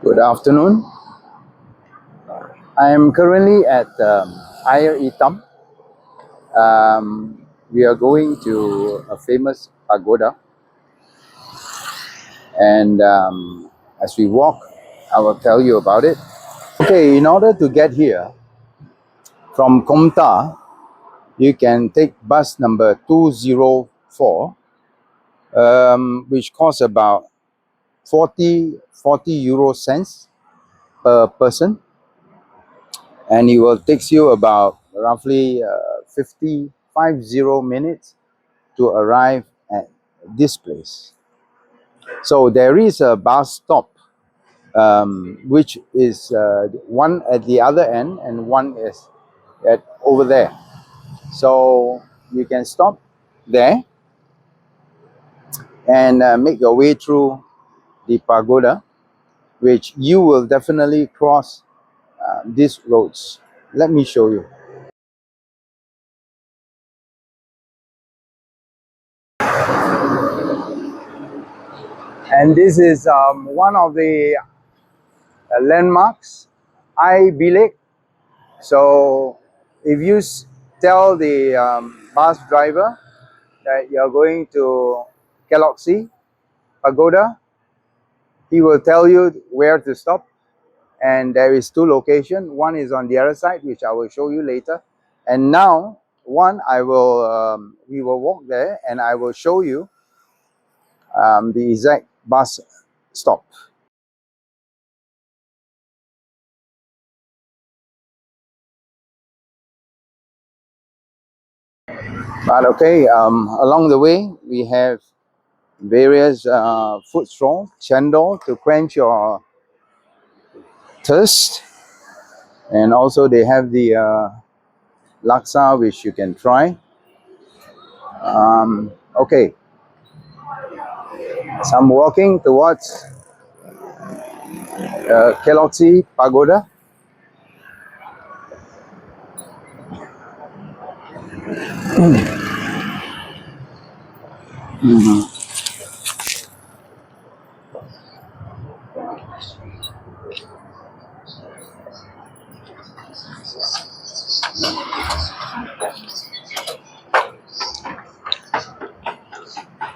Good afternoon. I am currently at Air Itam. We are going to a famous pagoda, and as we walk, I will tell you about it. Okay, in order to get here from Komta, you can take bus number 204, which costs about 40 euro cents per person, and it will takes you about roughly 50 minutes to arrive at this place. So there is a bus stop, which is one at the other end and one is at over there. So you can stop there and make your way through the pagoda, which you will definitely cross these roads. Let me show you. And this is one of the landmarks, I Bilik. So if you tell the bus driver that you're going to Galaxy Pagoda, he will tell you where to stop. And there is two locations. One is on the other side, which I will show you later. And now, we will walk there, and I will show you the exact bus stop. But okay, along the way, we have various food stalls, chendol to quench your thirst, and also they have the laksa, which you can try. Okay, so I'm walking towards Keloksi Pagoda.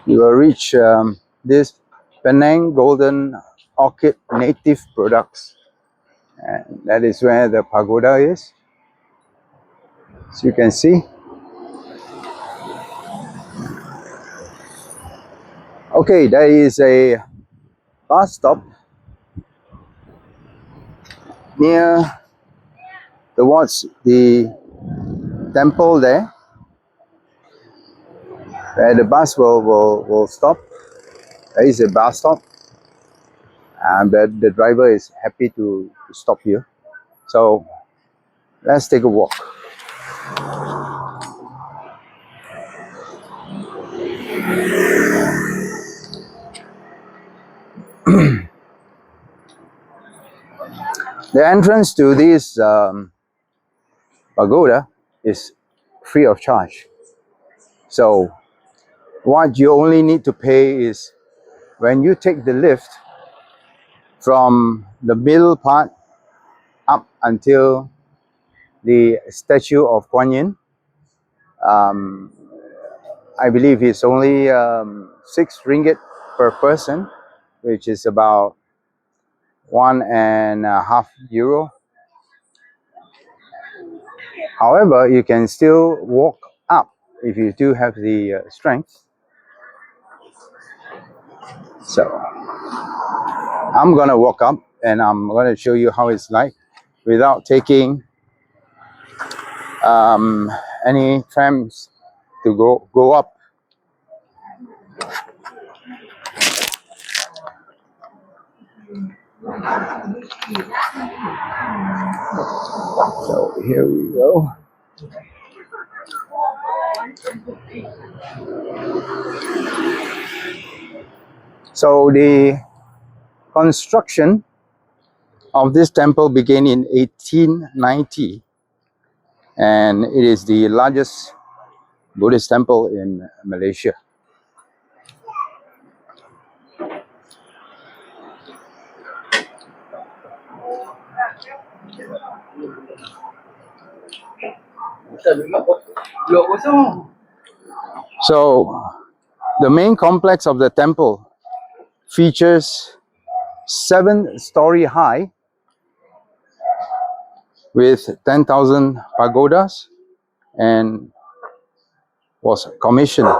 You will reach this Penang Golden Orchid Native Products, and that is where the pagoda is. So you can see. Okay, there is a bus stop near towards the temple there, where the bus will stop. There is a bus stop, and the driver is happy to stop here. So let's take a walk. The entrance to this pagoda is free of charge. So what you only need to pay is when you take the lift from the middle part up until the statue of Kuan Yin. I believe it's only 6 ringgit per person, which is about 1.5 euro. However, you can still walk up if you do have the strength. So I'm gonna walk up and I'm gonna show you how it's like without taking any trams to go up. So here we go. So the construction of this temple began in 1890, and it is the largest Buddhist temple in Malaysia. So the main complex of the temple features 7-story high with 10,000 pagodas and was commissioned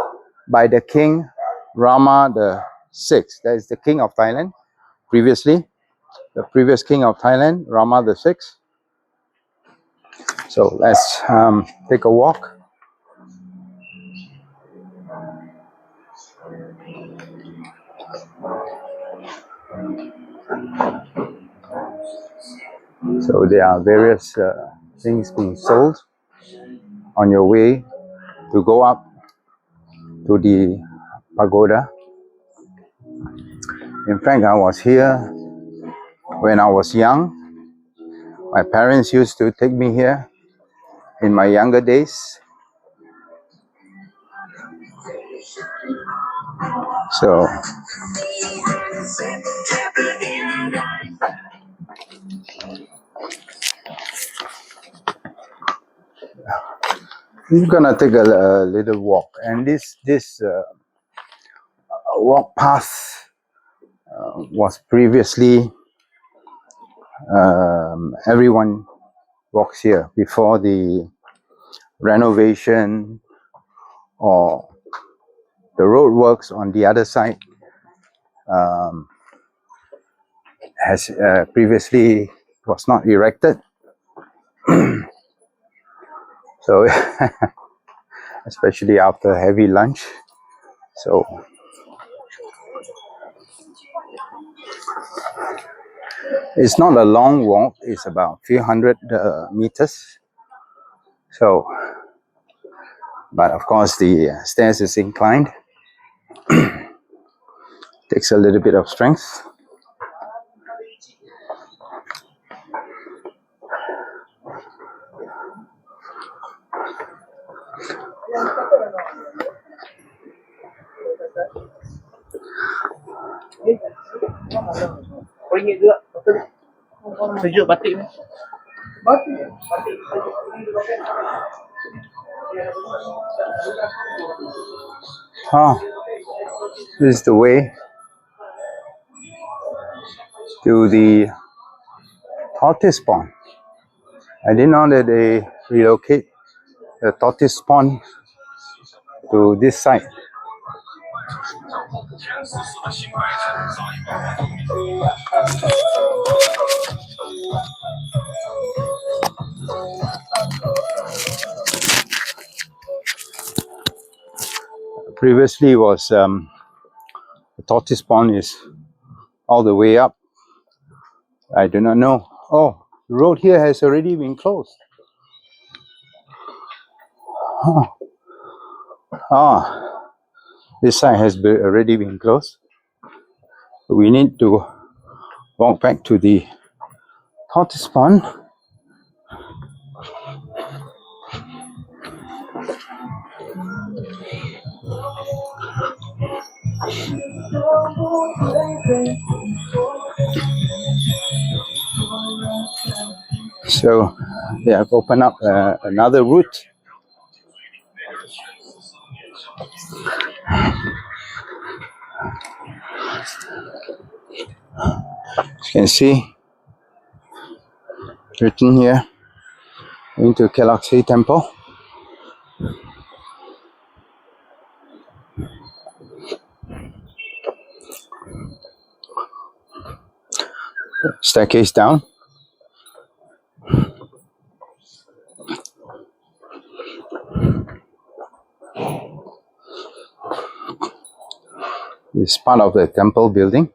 by the King Rama the Sixth. That is the King of Thailand. Previously, the previous King of Thailand, Rama the Sixth. So let's take a walk. So there are various things being sold on your way to go up to the pagoda. In fact, I was here when I was young. My parents used to take me here in my younger days. So we're gonna take a little walk, and this walk path was previously everyone walks here before the renovation or the road works on the other side has previously was not erected. So especially after heavy lunch. So it's not a long walk, it's about a few hundred meters. So, but of course the stairs is inclined. Takes a little bit of strength. This is the way to the tortoise pond. I didn't know that they relocate the tortoise pond to this site. Previously was the tortoise pond is all the way up. I do not know. Oh, the road here has already been closed. This side has already been closed. We need to walk back to the tortoise pond. So they have opened up another route. As you can see, written here, into Galaxy Temple. Staircase down. This is part of the temple building.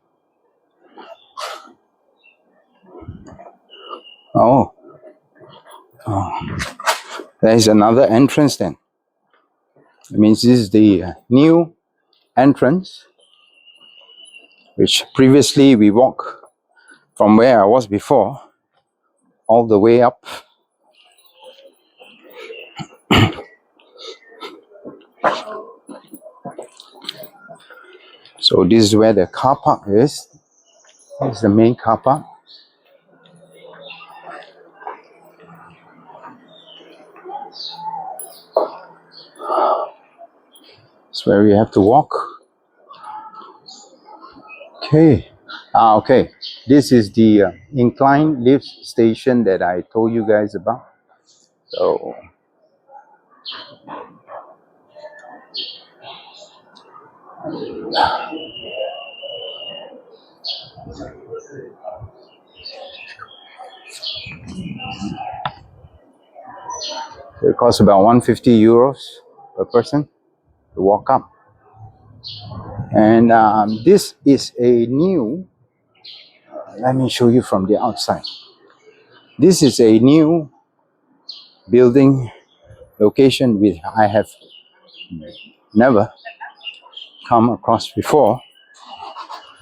Oh, there is another entrance then. It means this is the new entrance, which previously we walked from where I was before all the way up. So this is where the car park is. This is the main car park. That's where we have to walk. Okay. Okay. This is the incline lift station that I told you guys about. So it costs about 150 euros per person to walk up. And this is a new, let me show you from the outside. This is a new building location which I have never come across before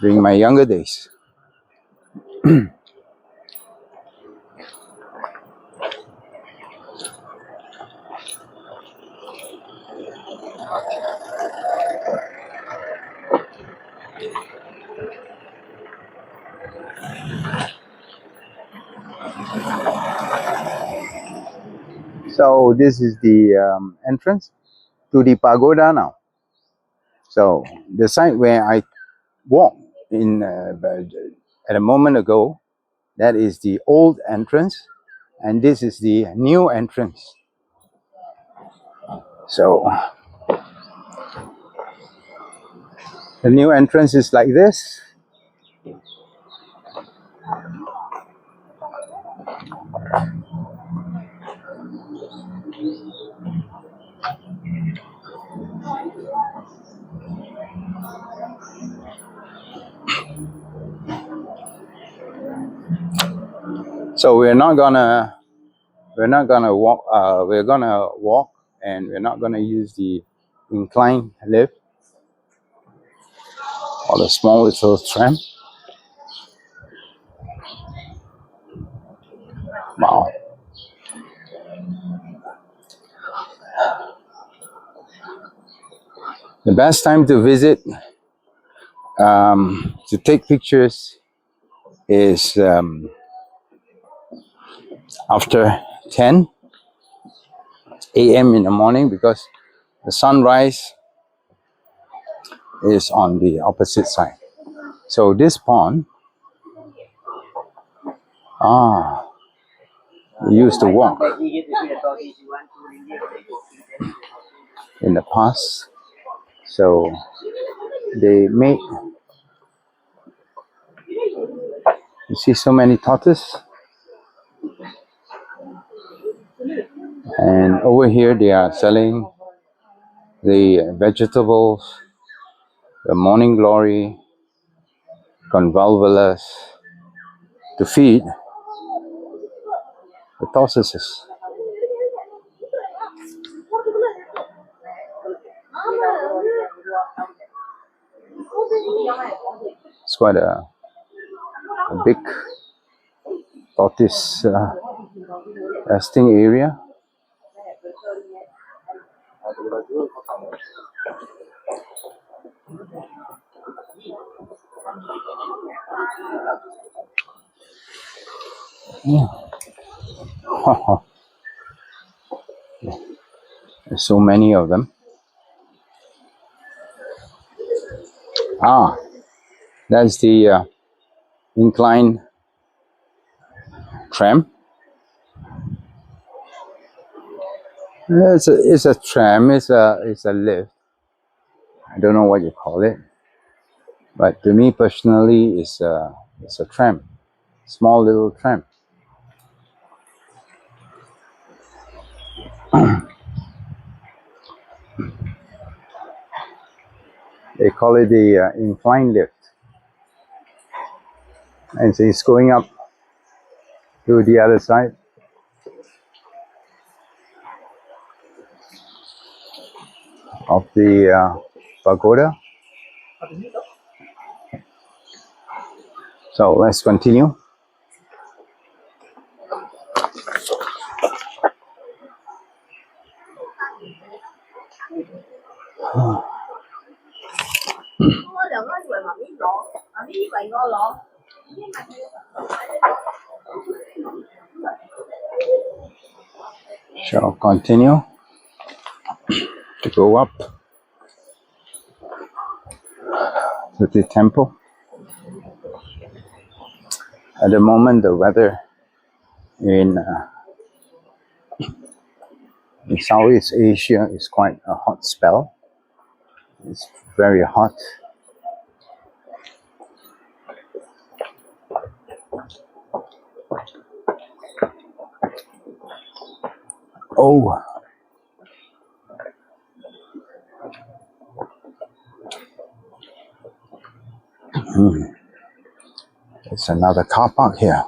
during my younger days. So this is the entrance to the pagoda now. So the site where I walked in at a moment ago, that is the old entrance, and this is the new entrance. So the new entrance is like this. So we're not gonna walk. We're gonna walk, and we're not gonna use the incline lift or the small little tram. Wow. The best time to visit, to take pictures, is after 10 a.m. in the morning, because the sunrise is on the opposite side. So this pond, we used to walk in the past. So they made, you see so many tortoises. And over here they are selling the vegetables, the morning glory, convolvulus, to feed the tortoises. It's quite a big tortoise resting area. There's so many of them. That's the incline tram. It's a tram. It's a lift. I don't know what you call it, but to me personally, it's a tram, small little tram. They call it the incline lift, and so it's going up to the other side. Of the pagoda. So let's continue. Shall continue to go up. to the temple. At the moment, the weather in Southeast Asia is quite a hot spell. It's very hot. Oh, it's another car park here.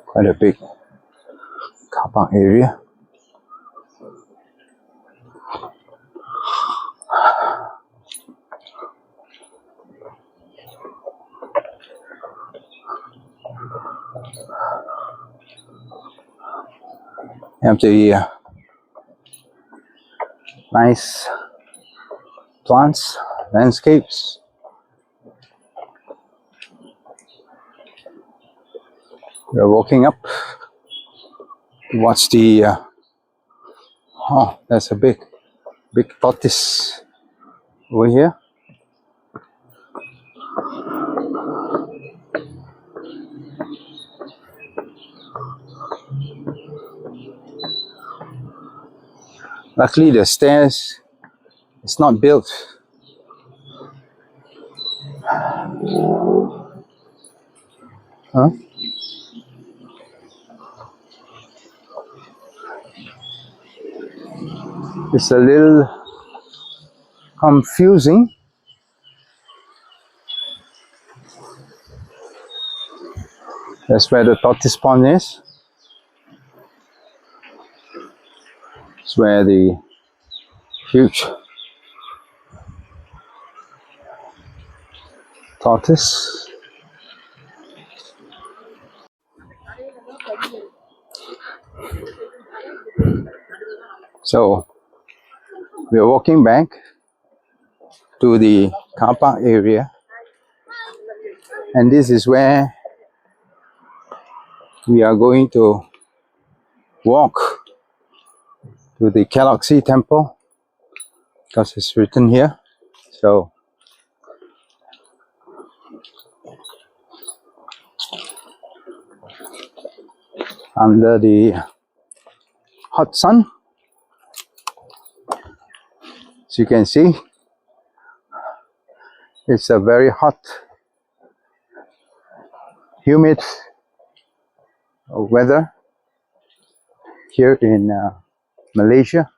Quite a big car park area. Have the nice plants, landscapes. We're walking up towards the oh, there's a big tortoise over here. Luckily the stairs is not built. Huh? It's a little confusing. That's where the tortoise pond is. It's where the huge tortoise. So we're walking back to the car park area, and this is where we are going to walk to the Galaxy Temple, because it's written here. So under the hot sun, as you can see, it's a very hot, humid weather here in Malaysia.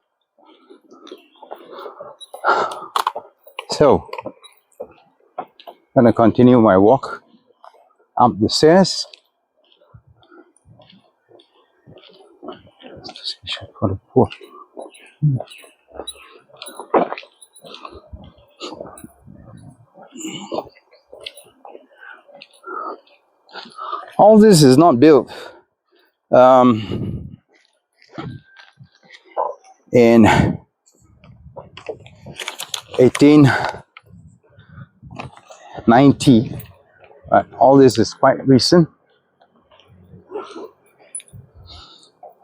So I'm gonna continue my walk up the stairs. All this is not built in 1890, but all this is quite recent.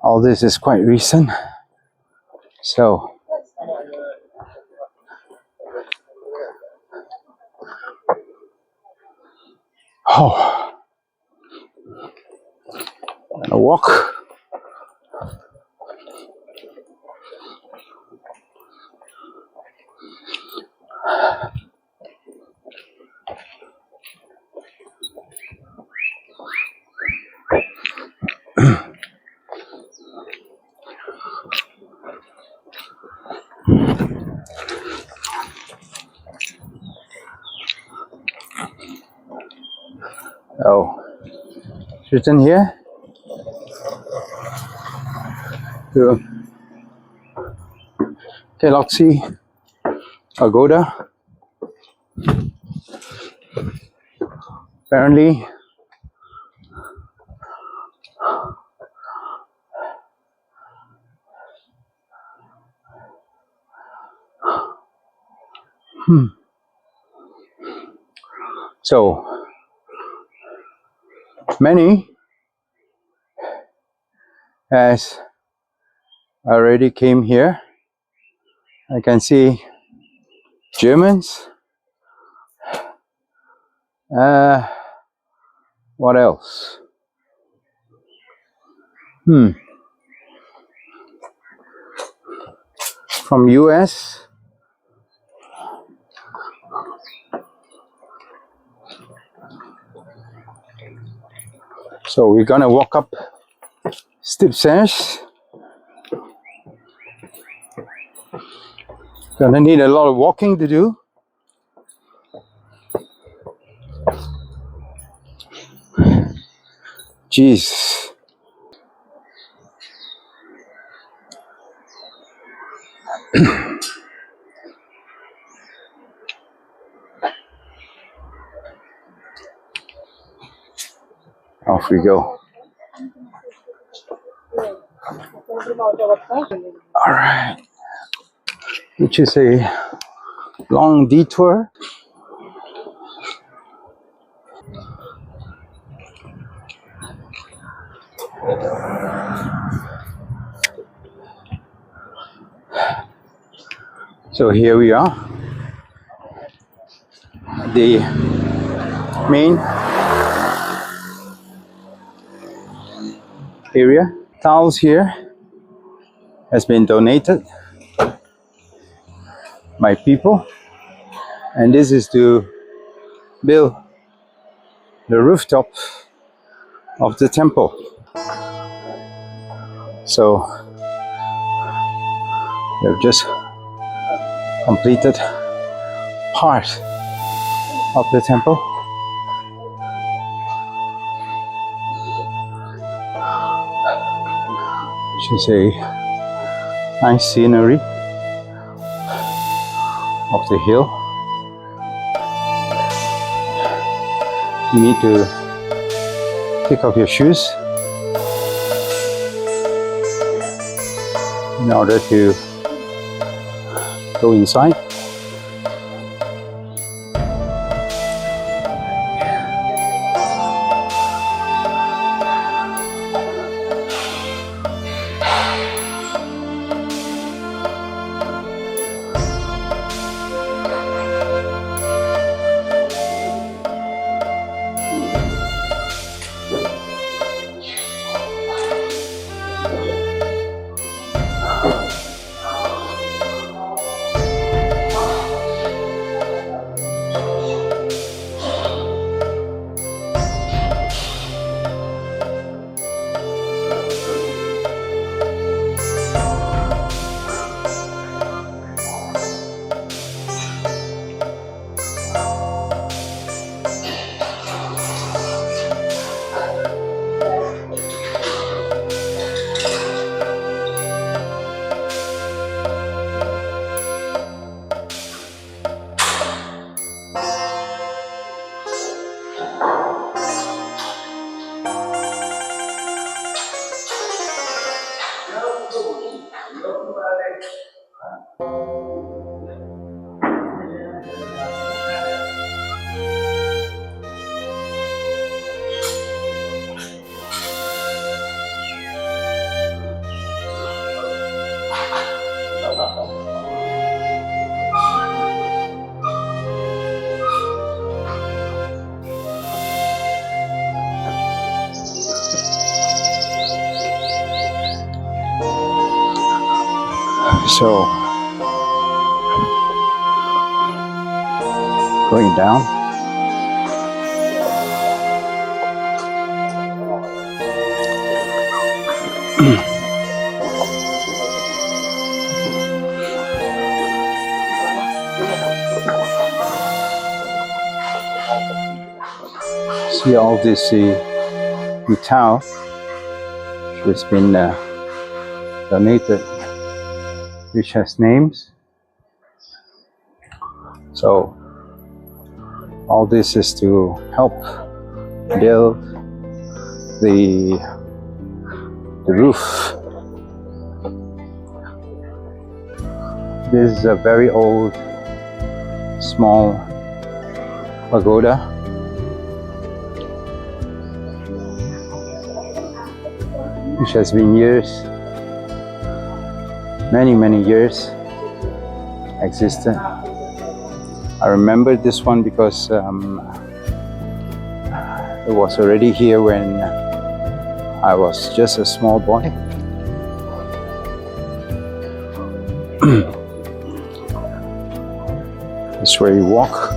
All this is quite recent. So oh, I'm gonna walk. Oh, it's written here to Galaxy Pagoda. Apparently, so many As I already came here, I can see Germans. What else? From US. So we're gonna walk up steep stairs. Gonna need a lot of walking to do. Jeez. Off we go. All right. Which is a long detour. So here we are. The main area. Tiles here has been donated by people, and this is to build the rooftop of the temple. So we've just completed part of the temple. Which is a nice scenery of the hill. You need to take off your shoes in order to go inside. So going down. See all this metal which has been donated, which has names. So all this is to help build the roof. This is a very old, small pagoda. which has been years, many years existed. I remember this one because it was already here when I was just a small boy. That's where you walk,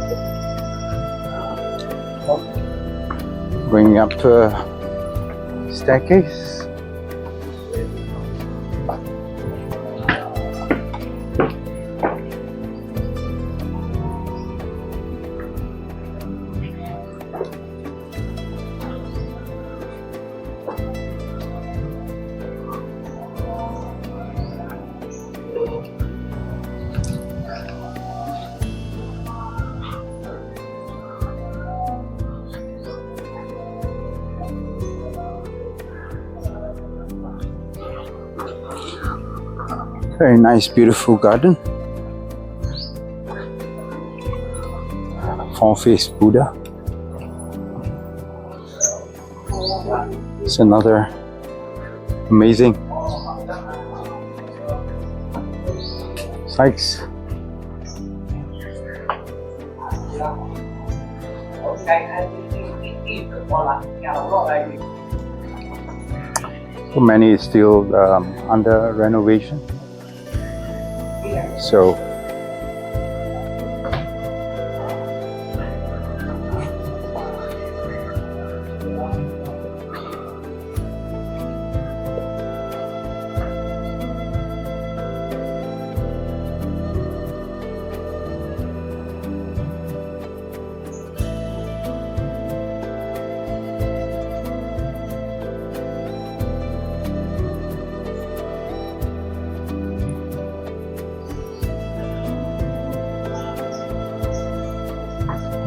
going up to a staircase. Very nice, beautiful garden. Four-faced Buddha. It's another amazing sights. So many is still under renovation. So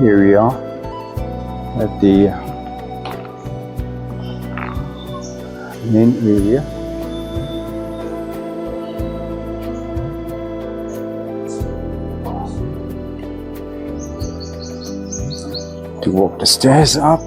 here we are at the main area. To walk the stairs up.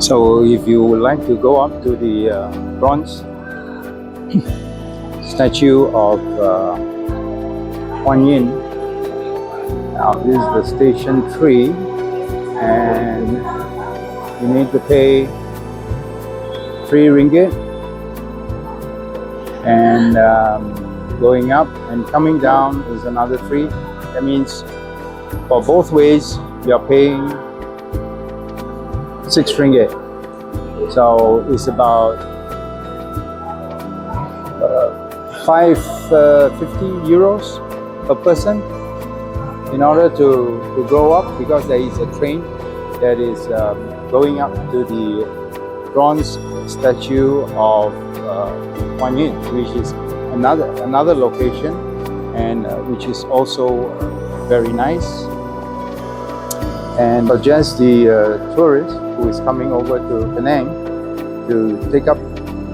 So if you would like to go up to the bronze statue of Kuan Yin, now this is the station 3, and you need to pay 3 ringgit, and going up and coming down is another 3. That means for both ways you are paying 6 ringgit. So it's about 550 euros per person in order to go up, because there is a train that is going up to the bronze statue of Kuan Yin, which is another location, and which is also very nice. And suggest the tourist who is coming over to Penang to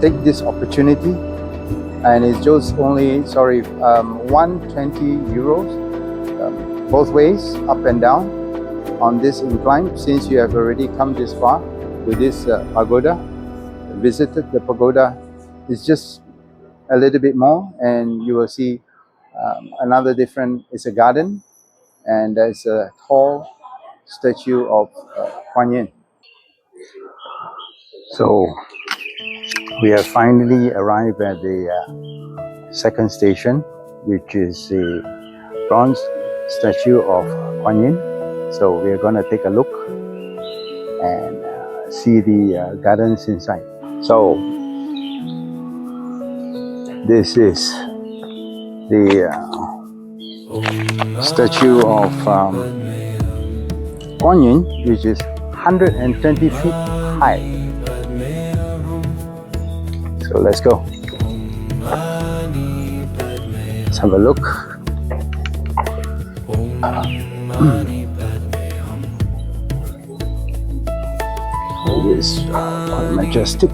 take this opportunity, and it's just only 120 euros both ways, up and down on this incline. Since you have already come this far to this pagoda, visited the pagoda, it's just a little bit more, and you will see another different. It's a garden, and there's a tall statue of Kuan Yin. So we have finally arrived at the second station, which is the bronze statue of Kuan Yin. So we are going to take a look and see the gardens inside. So this is the statue of Kuan Yin, which is 120 feet high. So let's go. Let's have a look. It is quite majestic.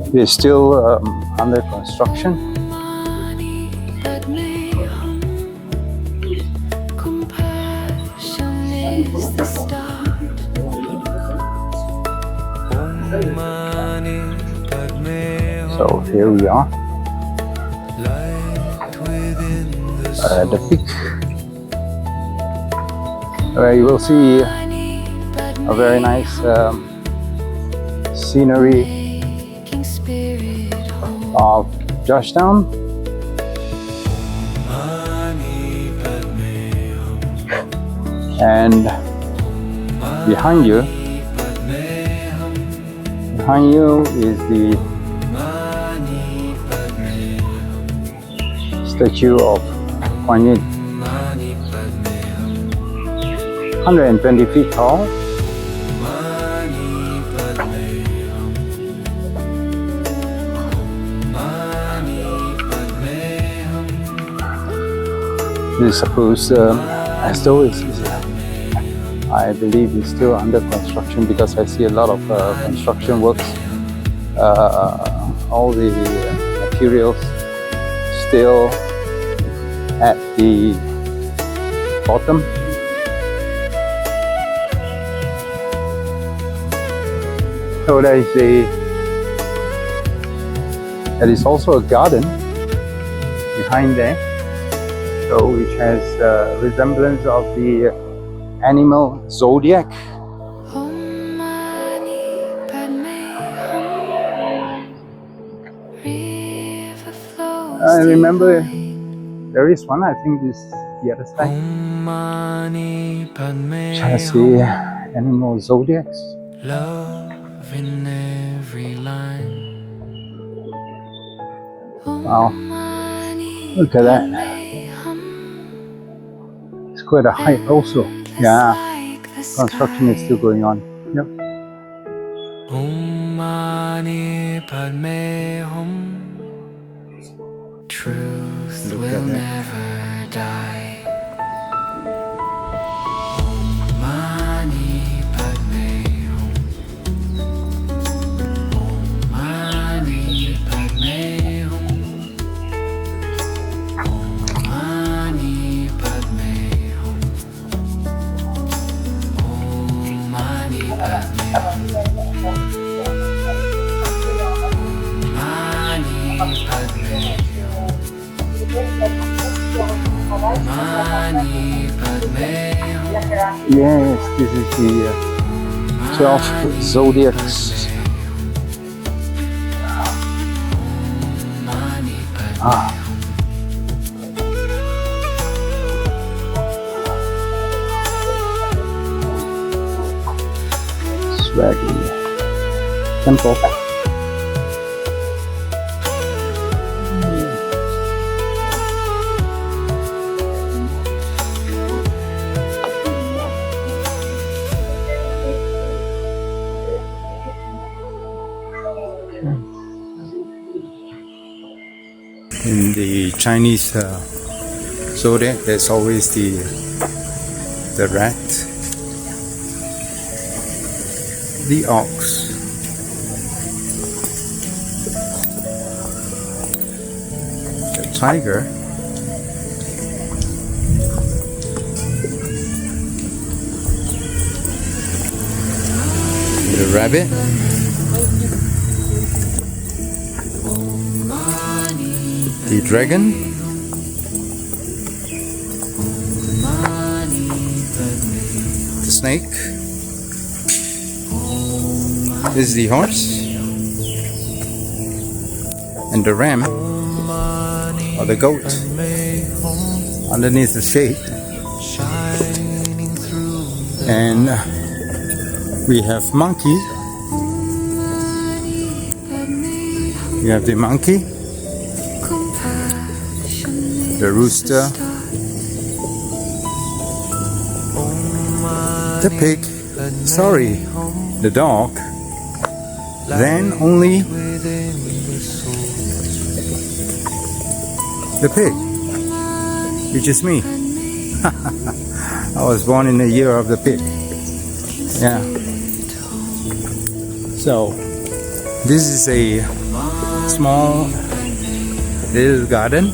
It is still under construction. So here we are at the peak, where you will see a very nice scenery of Georgetown. And behind you is the statue of Kuan Yin, 120 feet tall. It is supposed as though I believe it's still under construction, because I see a lot of construction works. All the materials still at the bottom. So there is also a garden behind there, so which has resemblance of the animal zodiac. I remember there is one, I think this the other side, which has the animal zodiacs. Love in every line. Wow, look at that. It's quite a height also. Yeah, construction is still going on. Yep. Om Mani Padme Hum. Truth Look will at that. never die. Om Mani Padme Hum. Om Mani Padme Hum. Om Mani Padme Hum. Om Mani Padme Hum. Mani Padme Hum. Mani Padme Hum. Yes, this is the 12 zodiacs. Mani Padme Ah. Swaggy temple. Chinese zodiac, there's always the rat, the ox, the tiger, the rabbit, the dragon, the snake. This is the horse, and the ram or the goat underneath the shade. And we have monkey. You have the monkey, the rooster, the pig, sorry, the dog, then only the pig, which is me. I was born in the year of the pig. Yeah. So this is a small little garden.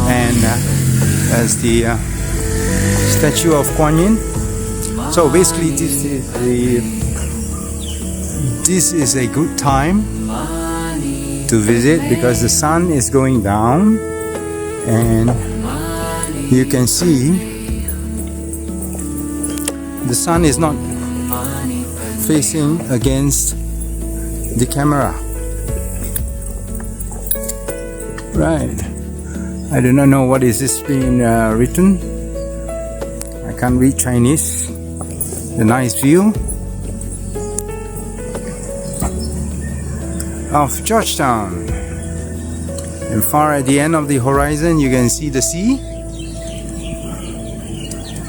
And as the statue of Kuan Yin. So basically this is a good time to visit because the sun is going down and you can see the sun is not facing against the camera. Right. I do not know what is this being written. I can't read Chinese. The nice view of Georgetown. And far at the end of the horizon you can see the sea.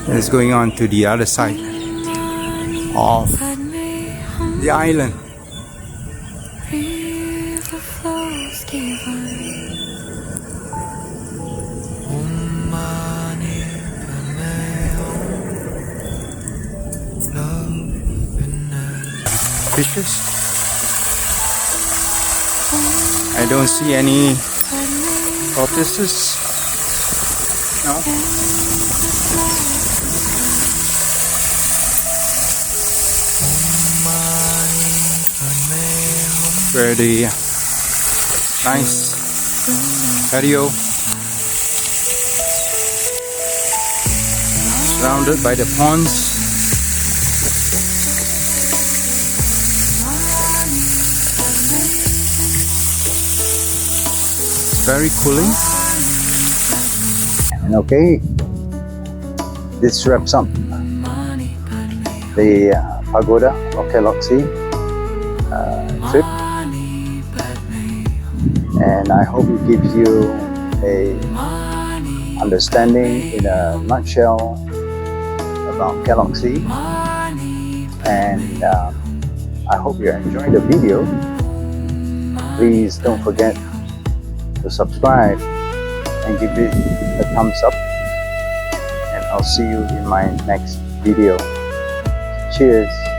It's going on to the other side of the island. Fishes. I don't see any tortoises. No. Very nice patio, surrounded by the ponds. Very cooling. And okay, this wraps up the pagoda or Galaxy trip, and I hope it gives you a understanding in a nutshell about Galaxy, and I hope you're enjoying the video. Please don't forget to subscribe and give it a thumbs up, and I'll see you in my next video. Cheers.